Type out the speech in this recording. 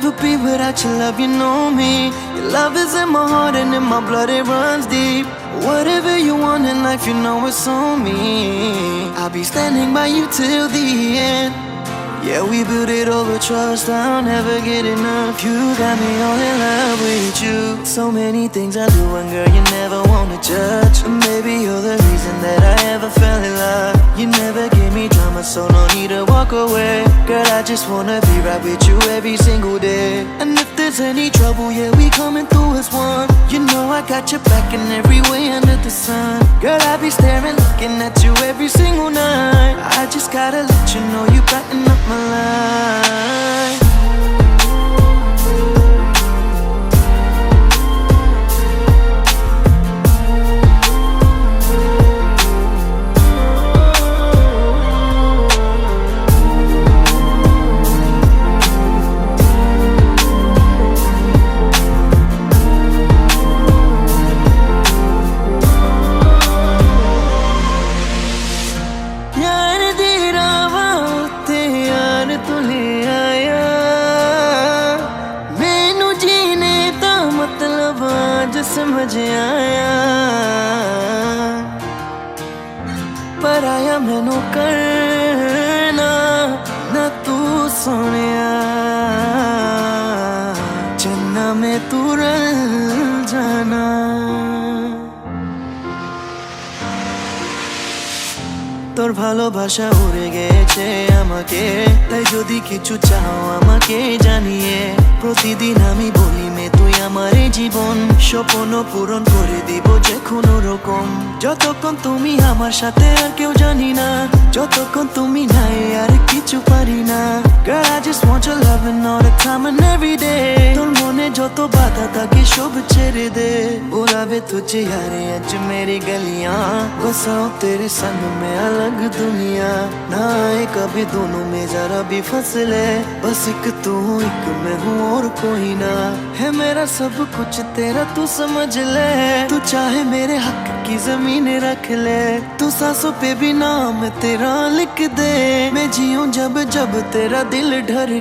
never be without your love, you know me. Your love is in my heart and in my blood, it runs deep. Whatever you want in life, you know it's on me. I'll be standing by you till the end. Yeah, we built it over trust, I'll never get enough. You got me all in love with you. So many things I do and girl, you never wanna judge. And maybe you're the reason that I ever fell in love. You never gave me drama, so no need to walk away. Girl, I just wanna be right with you every single day. And if there's any trouble, yeah, we coming through as one. You know I got your back in every way under the sun. Girl, I be staring, looking at you every single night. I just gotta let you know you brighten up my life. समझ आया पर आया मैनू करना ना तू सोनिया चन्ना में तू रल जाना তোর ভালোবাসা উড়ে গেছে আমাকে তাই যদি কিছু চাও আমাকে জানিয়ে প্রতিদিন আমি বলি মে তুই আমার জীবন স্বপ্ন পূরণ করে দিব যে কোনো রকম যতক্ষণ তুমি আমার সাথে আর কেউ জানি না যতক্ষণ তুমি নাই আর কিছু পারি না Girl I just want your loving all the time and every day তোর মনে যত বাধা থাকে সব ছেড়ে দে बुलावे तुझे यारे आज मेरी गलियां बसाओ तेरे संग में अलग दुनिया ना आए कभी दोनों में जरा भी फसले बस एक तू एक मैं हूँ और कोई ना है मेरा सब कुछ तेरा तू समझ ले तू चाहे मेरे हक की जमीन रख ले तू सांसों पे भी नाम तेरा लिख दे मैं जीऊं जब जब तेरा दिल ढर